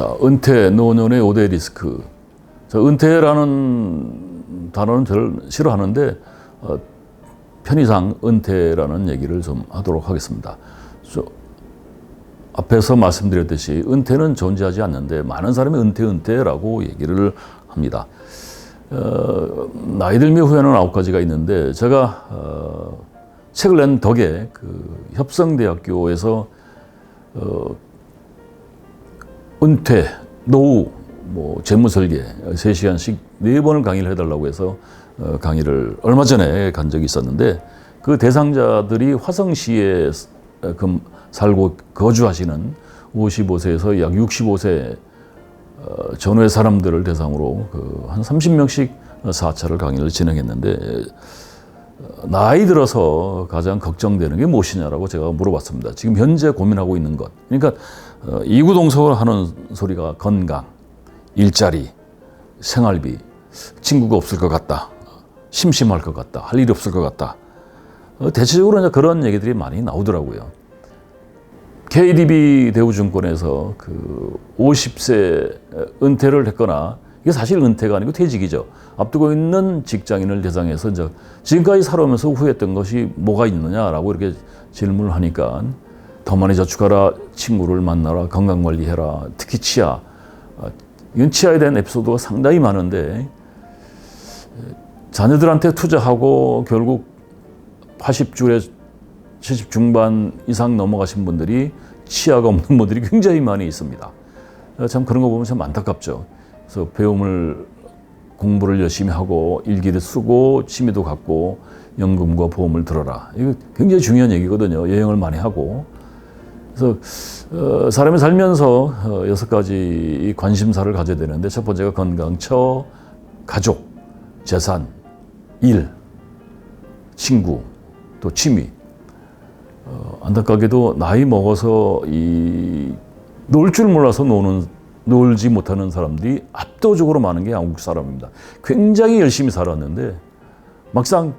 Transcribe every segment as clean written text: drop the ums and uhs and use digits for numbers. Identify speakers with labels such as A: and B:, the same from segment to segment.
A: 자, 은퇴, 노년의 5대 리스크. 자, 은퇴라는 단어는 저를 싫어하는데 편의상 은퇴라는 얘기를 좀 하도록 하겠습니다. 앞에서 말씀드렸듯이 은퇴는 존재하지 않는데 많은 사람이 은퇴라고 얘기를 합니다. 나이 들미 후회는 9가지가 있는데 제가 책을 낸 덕에 그 협성대학교에서 은퇴, 노후, 재무설계 3시간씩 4번을 강의를 해달라고 해서 강의를 얼마 전에 간 적이 있었는데 그 대상자들이 화성시에 살고 거주하시는 55세에서 약 65세 전후의 사람들을 대상으로 한 30명씩 4차를 강의를 진행했는데 나이 들어서 가장 걱정되는 게 무엇이냐라고 제가 물어봤습니다. 지금 현재 고민하고 있는 것. 그러니까 이구동성을 하는 소리가 건강, 일자리, 생활비, 친구가 없을 것 같다, 심심할 것 같다, 할 일이 없을 것 같다. 대체적으로 이제 그런 얘기들이 많이 나오더라고요. KDB 대우증권에서 그 50세 은퇴를 했거나 이게 사실 은퇴가 아니고 퇴직이죠. 앞두고 있는 직장인을 대상해서 이제 지금까지 살아오면서 후회했던 것이 뭐가 있느냐라고 이렇게 질문을 하니까 더 많이 저축하라, 친구를 만나라, 건강관리해라, 특히 치아. 이건 치아에 대한 에피소드가 상당히 많은데 자녀들한테 투자하고 결국 80줄에 70 중반 이상 넘어가신 분들이 치아가 없는 분들이 굉장히 많이 있습니다. 참 그런 거 보면 참 안타깝죠. 그래서 공부를 열심히 하고 일기를 쓰고 취미도 갖고 연금과 보험을 들어라. 이거 굉장히 중요한 얘기거든요. 여행을 많이 하고. 그래서 사람이 살면서 6가지 관심사를 가져야 되는데 첫 번째가 건강, 처, 가족, 재산, 일, 친구, 또 취미. 안타깝게도 나이 먹어서 놀 줄 몰라서 놀지 못하는 사람들이 압도적으로 많은 게 한국 사람입니다. 굉장히 열심히 살았는데 막상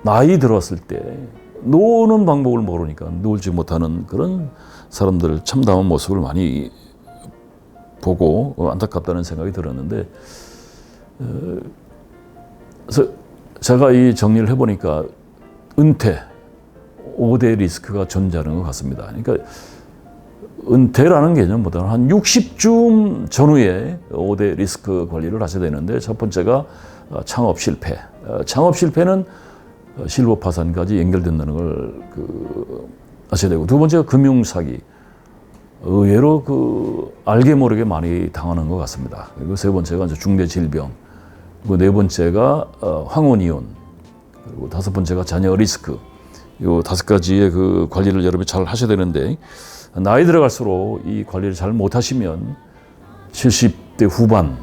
A: 나이 들었을 때 노는 방법을 모르니까 놀지 못하는 그런 사람들 참담한 모습을 많이 보고 안타깝다는 생각이 들었는데 그래서 제가 이 정리를 해보니까 은퇴, 5대 리스크가 존재하는 것 같습니다. 그러니까 은퇴라는 개념보다는 한 60쯤 전후에 5대 리스크 관리를 하셔야 되는데 첫 번째가 창업 실패. 창업 실패는 실버 파산까지 연결된다는 걸 아셔야 되고 두 번째가 금융 사기. 의외로 알게 모르게 많이 당하는 것 같습니다. 그리고 세 번째가 이제 중대 질병. 그리고 네 번째가 황혼 이혼. 그리고 다섯 번째가 자녀 리스크. 이 5가지의 그 관리를 여러분이 잘 하셔야 되는데 나이 들어갈수록 이 관리를 잘 못하시면 70대 후반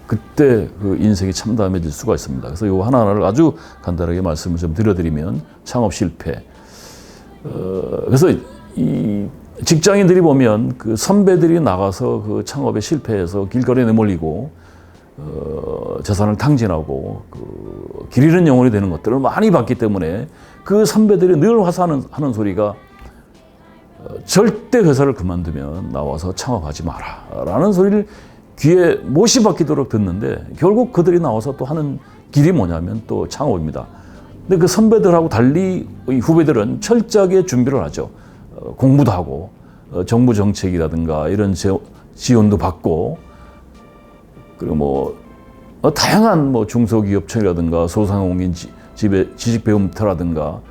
A: 그때 그 인생이 참담해질 수가 있습니다. 그래서 이 하나하나를 아주 간단하게 말씀을 좀 드려드리면 창업 실패. 그래서 이 직장인들이 보면 그 선배들이 나가서 그 창업에 실패해서 길거리에 내몰리고 재산을 탕진하고 길 잃은 영혼이 되는 것들을 많이 봤기 때문에 그 선배들이 늘 하는 소리가 절대 회사를 그만두면 나와서 창업하지 마라 라는 소리를 귀에 못이 박히도록 듣는데 결국 그들이 나와서 또 하는 길이 뭐냐면 또 창업입니다. 근데 그 선배들하고 달리 후배들은 철저하게 준비를 하죠. 공부도 하고 정부 정책이라든가 이런 지원도 받고 그리고 다양한 중소기업청이라든가 소상공인 지식배움터라든가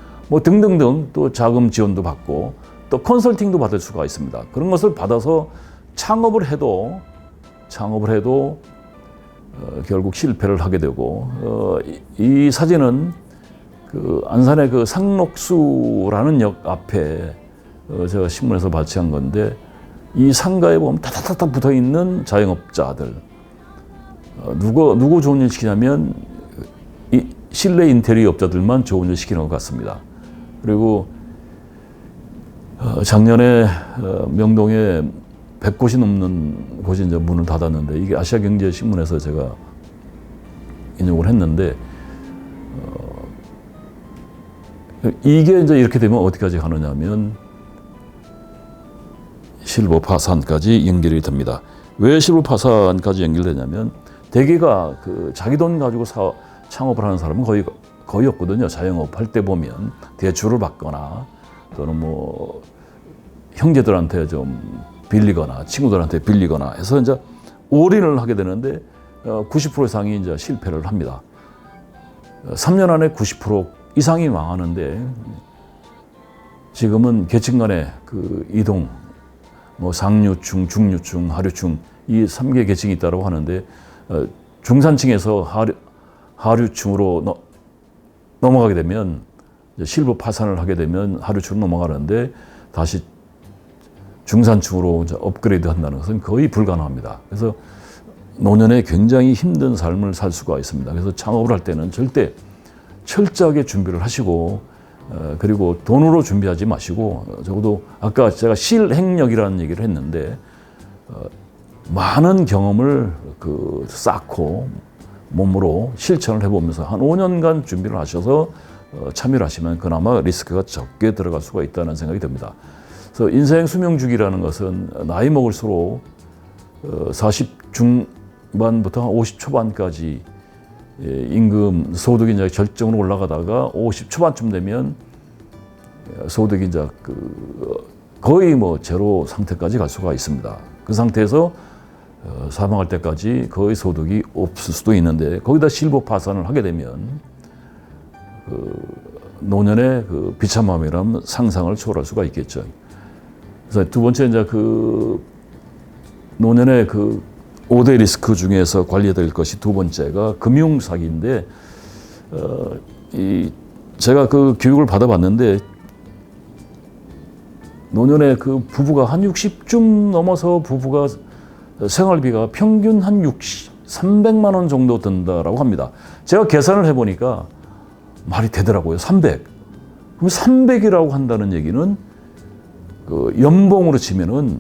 A: 등등등 또 자금 지원도 받고 또 컨설팅도 받을 수가 있습니다. 그런 것을 받아서 창업을 해도 결국 실패를 하게 되고 이 사진은 안산의 상록수라는 역 앞에 제가 신문에서 발췌한 건데 이 상가에 보면 타타타타 붙어 있는 자영업자들 누구 좋은 일 시키냐면 이 실내 인테리어 업자들만 좋은 일 시키는 것 같습니다. 그리고 작년에 명동에 100곳이 넘는 곳이 이제 문을 닫았는데 이게 아시아경제신문에서 제가 인용을 했는데 이게 이제 이렇게 되면 어디까지 가느냐면 실버 파산까지 연결이 됩니다. 왜 실버 파산까지 연결되냐면 대개가 그 자기 돈 가지고 창업을 하는 사람은 거의 없거든요. 자영업 할 때 보면 대출을 받거나 또는 뭐 형제들한테 좀 빌리거나 친구들한테 빌리거나 해서 이제 올인을 하게 되는데 90% 이상이 이제 실패를 합니다. 3년 안에 90% 이상이 망하는데 지금은 계층 간의 그 이동, 뭐 상류층, 중류층, 하류층 이 3개 계층이 있다고 하는데 중산층에서 하류층으로 넘어가게 되면 실버 파산을 하게 되면 하류층으로 넘어가는데 다시 중산층으로 이제 업그레이드 한다는 것은 거의 불가능합니다. 그래서 노년에 굉장히 힘든 삶을 살 수가 있습니다. 그래서 창업을 할 때는 절대 철저하게 준비를 하시고 그리고 돈으로 준비하지 마시고 적어도 아까 제가 실행력이라는 얘기를 했는데 많은 경험을 쌓고 몸으로 실천을 해보면서 한 5년간 준비를 하셔서 참여를 하시면 그나마 리스크가 적게 들어갈 수가 있다는 생각이 듭니다. 그래서 인생 수명주기라는 것은 나이 먹을수록 40 중반부터 50 초반까지 임금 소득이 이제 절정으로 올라가다가 50 초반쯤 되면 소득이 이제 거의 뭐 제로 상태까지 갈 수가 있습니다. 그 상태에서 사망할 때까지 거의 소득이 없을 수도 있는데 거기다 실버 파산을 하게 되면 노년의 비참함이라는 상상을 초월할 수가 있겠죠. 그래서 두 번째 이제 노년의 5대 리스크 중에서 관리해야 될 것이 두 번째가 금융 사기인데 제가 교육을 받아봤는데 노년에 부부가 한 60쯤 넘어서 부부가 생활비가 평균 한 300만 원 정도 든다라고 합니다. 제가 계산을 해보니까 말이 되더라고요. 300. 그럼 300이라고 한다는 얘기는 연봉으로 치면은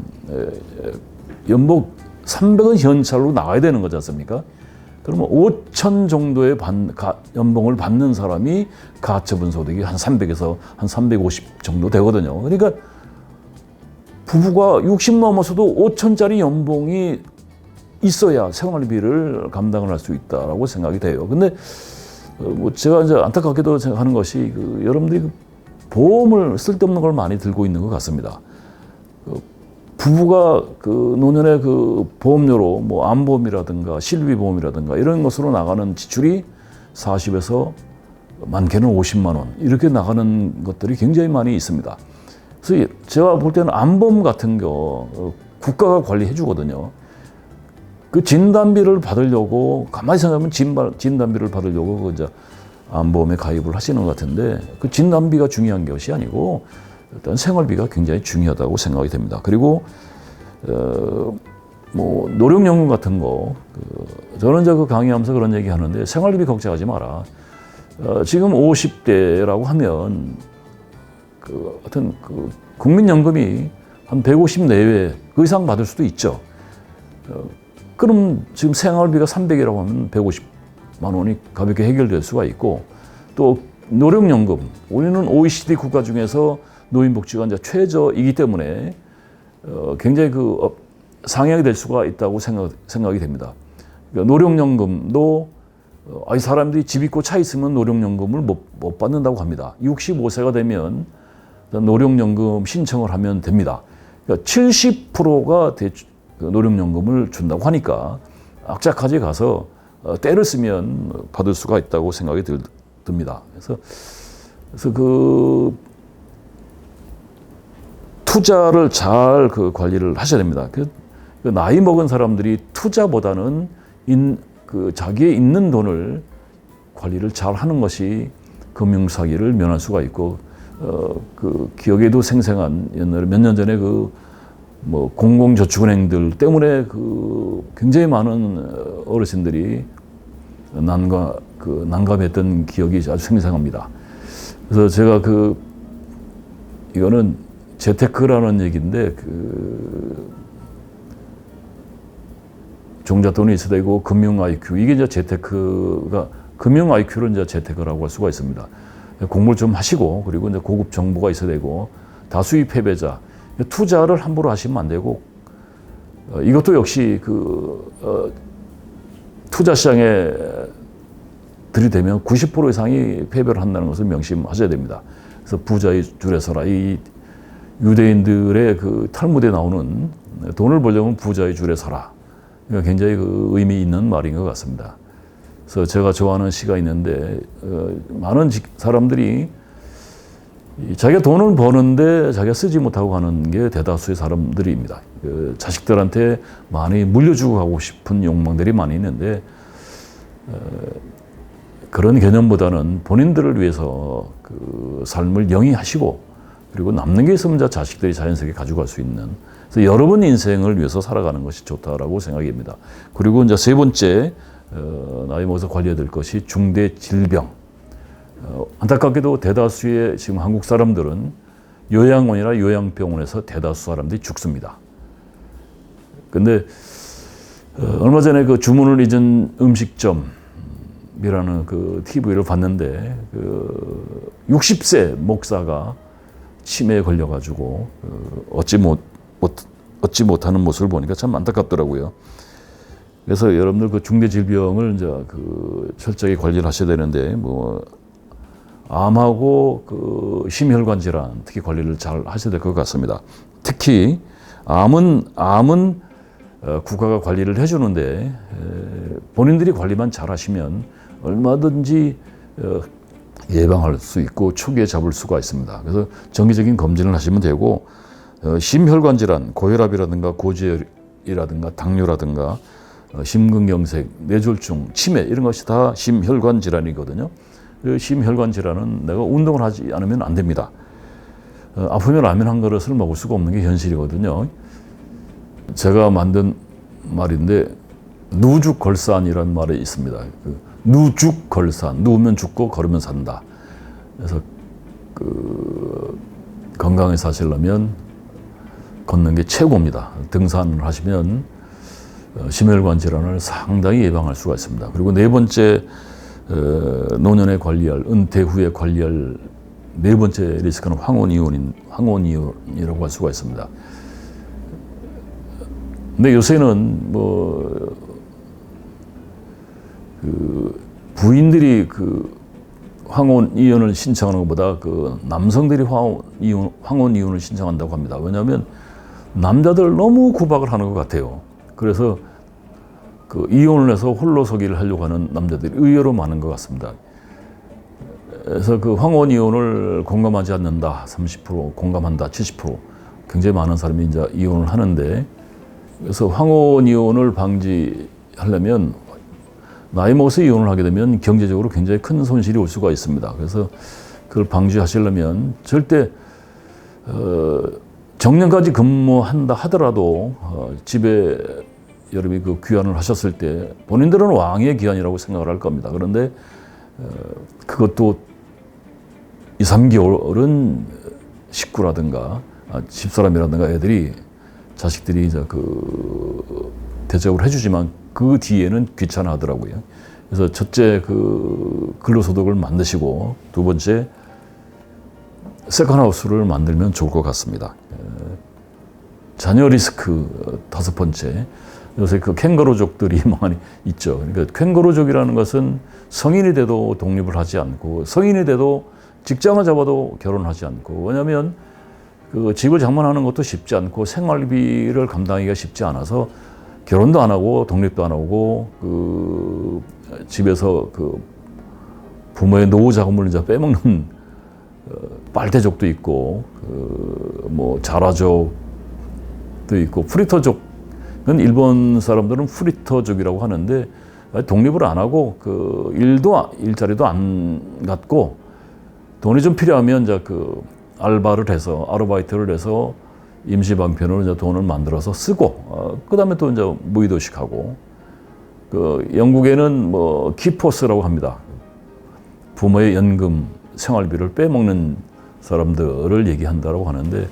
A: 연봉 300은 현찰로 나와야 되는 거지 않습니까? 그러면 5천 정도의 연봉을 받는 사람이 가처분 소득이 한 300에서 한 350 정도 되거든요. 그러니까 부부가 60 넘어서도 5천짜리 연봉이 있어야 생활비를 감당을 할 수 있다라고 생각이 돼요. 근데 뭐 제가 이제 안타깝게도 생각하는 것이 여러분들이 보험을 쓸데없는 걸 많이 들고 있는 것 같습니다. 부부가 노년에 보험료로 뭐 암보험이라든가 실비보험이라든가 이런 것으로 나가는 지출이 40에서 많게는 50만 원 이렇게 나가는 것들이 굉장히 많이 있습니다. 그래서 제가 볼 때는 암보험 같은 거 국가가 관리해 주거든요. 그 진단비를 받으려고 가만히 생각하면 진단비를 받으려고 이제 암보험에 가입을 하시는 것 같은데 그 진단비가 중요한 것이 아니고 일단 생활비가 굉장히 중요하다고 생각이 됩니다. 그리고 뭐 노령연금 같은 거 저는 이제 강의하면서 그런 얘기 하는데 생활비 걱정하지 마라. 지금 50대라고 하면 하여튼 국민연금이 한 150 내외 그 이상 받을 수도 있죠. 그럼 지금 생활비가 300이라고 하면 150만 원이 가볍게 해결될 수가 있고 또 노령연금 우리는 OECD 국가 중에서 노인복지가 이제 최저이기 때문에 굉장히 상향이 될 수가 있다고 생각이 됩니다. 그러니까 노령연금도 사람들이 집 있고 차 있으면 노령연금을 못 받는다고 합니다. 65세가 되면 노령연금 신청을 하면 됩니다. 그러니까 70%가 노령연금을 준다고 하니까 악착같이 가서 때를 쓰면 받을 수가 있다고 생각이 듭니다. 그래서 투자를 잘 관리를 하셔야 됩니다. 나이 먹은 사람들이 투자보다는 자기의 있는 돈을 관리를 잘 하는 것이 금융사기를 면할 수가 있고 기억에도 생생한 옛날에 몇 년 전에 뭐 공공저축은행들 때문에 굉장히 많은 어르신들이 난감했던 기억이 아주 생생합니다. 그래서 제가 이거는 재테크라는 얘기인데 종잣돈이 있어야 되고 금융 IQ 이게 이제 재테크가 금융 IQ를 이제 재테크라고 할 수가 있습니다. 공부를 좀 하시고 그리고 이제 고급 정보가 있어야 되고 다수의 패배자 투자를 함부로 하시면 안 되고 이것도 역시 투자 시장에 들이대면 90% 이상이 패배를 한다는 것을 명심하셔야 됩니다. 그래서 부자의 줄에 서라. 이 유대인들의 그 탈무드에 나오는 돈을 벌려면 부자의 줄에 서라. 그러니까 굉장히 그 의미 있는 말인 것 같습니다. 그래서 제가 좋아하는 시가 있는데 많은 사람들이 자기가 돈을 버는데 자기가 쓰지 못하고 가는 게 대다수의 사람들입니다. 자식들한테 많이 물려주고 가고 싶은 욕망들이 많이 있는데 그런 개념보다는 본인들을 위해서 그 삶을 영위하시고 그리고 남는 게 있으면 자식들이 자연스럽게 가져갈 수 있는 그래서 여러분 인생을 위해서 살아가는 것이 좋다라고 생각합니다. 그리고 이제 세 번째 나이 먹어서 관리해야 될 것이 중대 질병. 안타깝게도 대다수의 지금 한국 사람들은 요양원이나 요양병원에서 대다수 사람들이 죽습니다. 근데 얼마 전에 그 주문을 잊은 음식점이라는 그 TV를 봤는데 그 60세 목사가 치매에 걸려가지고 얻지 못하는 모습을 보니까 참 안타깝더라고요. 그래서 여러분들 그 중대 질병을 이제 그 철저히 관리를 하셔야 되는데 뭐 암하고 그 심혈관 질환 특히 관리를 잘 하셔야 될 것 같습니다. 특히 암은 국가가 관리를 해주는데 본인들이 관리만 잘 하시면 얼마든지 예방할 수 있고 초기에 잡을 수가 있습니다. 그래서 정기적인 검진을 하시면 되고 심혈관 질환, 고혈압이라든가 고지혈이라든가 당뇨라든가 심근경색, 뇌졸중, 치매 이런 것이 다 심혈관 질환이거든요. 심혈관 질환은 내가 운동을 하지 않으면 안 됩니다. 아프면 라면 한 그릇을 먹을 수가 없는 게 현실이거든요. 제가 만든 말인데 누죽걸산이라는 말이 있습니다. 누죽걸산, 누우면 죽고 걸으면 산다. 그래서 건강히 사시려면 걷는 게 최고입니다. 등산을 하시면 심혈관 질환을 상당히 예방할 수가 있습니다. 그리고 네 번째 노년에 관리할, 은퇴 후에 관리할 네 번째 리스크는 황혼이혼이라고 할 수가 있습니다. 근데 요새는 부인들이 황혼이혼을 신청하는 것보다 남성들이 황혼이혼을 신청한다고 합니다. 왜냐하면 남자들 너무 구박을 하는 것 같아요. 그래서 이혼을 해서 홀로서기를 하려고 하는 남자들이 의외로 많은 것 같습니다. 그래서 황혼이혼을 공감하지 않는다, 30%, 공감한다, 70%. 굉장히 많은 사람이 이제 이혼을 하는데, 그래서 황혼이혼을 방지하려면 나이 먹어서 이혼을 하게 되면 경제적으로 굉장히 큰 손실이 올 수가 있습니다. 그래서 그걸 방지하시려면 절대 정년까지 근무한다 하더라도 집에 여러분이 귀환을 하셨을 때 본인들은 왕의 기한이라고 생각을 할 겁니다. 그런데 그것도 2, 3개월은 식구라든가 집사람이라든가 애들이 자식들이 이제 대접을 해주지만 그 뒤에는 귀찮아하더라고요. 그래서 첫째 근로소득을 만드시고 두 번째 세컨하우스를 만들면 좋을 것 같습니다. 자녀 리스크 다섯 번째. 요새 캥거루족들이 많이 있죠. 그러니까 캥거루족이라는 것은 성인이 돼도 독립을 하지 않고 성인이 돼도 직장을 잡아도 결혼하지 않고 왜냐하면 집을 장만하는 것도 쉽지 않고 생활비를 감당하기가 쉽지 않아서 결혼도 안 하고 독립도 안 하고 집에서 부모의 노후 자금을 이제 빼먹는 빨대족도 있고 자라족도 있고 프리터족. 일본 사람들은 프리터족이라고 하는데 독립을 안 하고 일자리도 안 갖고 돈이 좀 필요하면 이제 알바를 해서 아르바이트를 해서 임시방편으로 이제 돈을 만들어서 쓰고 그다음에 또 이제 무이도식하고 영국에는 키포스라고 합니다. 부모의 연금 생활비를 빼먹는 사람들을 얘기한다고 하는데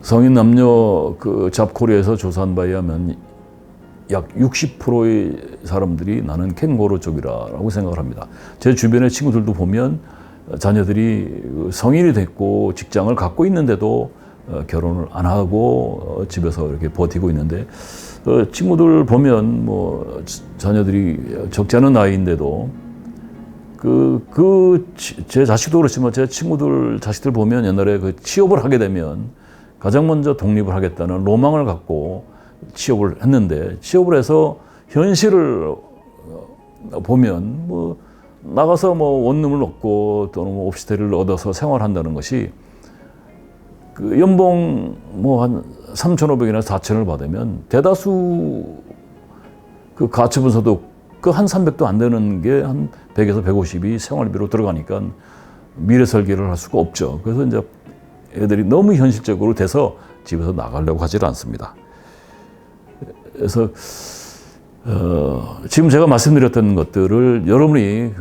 A: 성인 남녀 잡코리에서 조사한 바에 의하면 약 60%의 사람들이 나는 캥거루족이라고 생각을 합니다. 제 주변의 친구들도 보면 자녀들이 성인이 됐고 직장을 갖고 있는데도 결혼을 안 하고 집에서 이렇게 버티고 있는데 친구들 보면 뭐 자녀들이 적지 않은 나이인데도 제 자식도 그렇지만 제 친구들 자식들 보면 옛날에 그 취업을 하게 되면 가장 먼저 독립을 하겠다는 로망을 갖고 취업을 했는데 취업을 해서 현실을 보면 뭐 나가서 뭐 원룸을 얻고 또는 뭐 옵시테리를 얻어서 생활한다는 것이 그 연봉 뭐 한 3,500이나 4,000을 받으면 대다수 그 가처분서도 그 한 300도 안 되는 게 한 100에서 150이 생활비로 들어가니까 미래 설계를 할 수가 없죠. 그래서 이제 애들이 너무 현실적으로 돼서 집에서 나가려고 하질 않습니다. 그래서 지금 제가 말씀드렸던 것들을 여러분이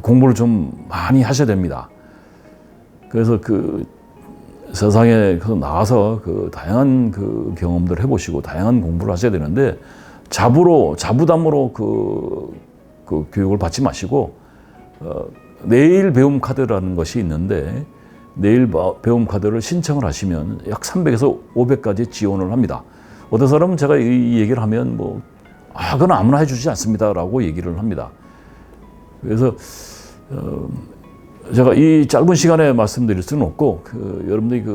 A: 공부를 좀 많이 하셔야 됩니다. 그래서 세상에 나가서 다양한 경험들을 해보시고 다양한 공부를 하셔야 되는데 자부담으로 교육을 받지 마시고 내일 배움 카드라는 것이 있는데 내일 배움 카드를 신청을 하시면 약 300에서 500까지 지원을 합니다. 어떤 사람은 제가 이 얘기를 하면 그건 아무나 해주지 않습니다라고 얘기를 합니다. 그래서 제가 이 짧은 시간에 말씀드릴 수는 없고 여러분들이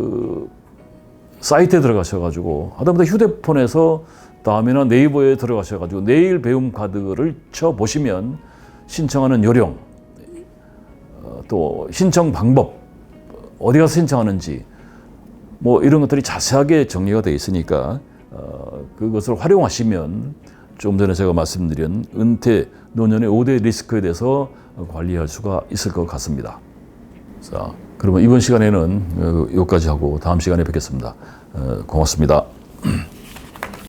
A: 사이트에 들어가셔가지고 하다못해 휴대폰에서 다음에는 네이버에 들어가셔가지고 내일 배움 카드를 쳐보시면 신청하는 요령 또 신청 방법 어디 가서 신청하는지 뭐 이런 것들이 자세하게 정리가 되어 있으니까 그것을 활용하시면 좀 전에 제가 말씀드린 은퇴 노년의 5대 리스크에 대해서 관리할 수가 있을 것 같습니다. 자, 그러면 이번 시간에는 여기까지 하고 다음 시간에 뵙겠습니다. 고맙습니다.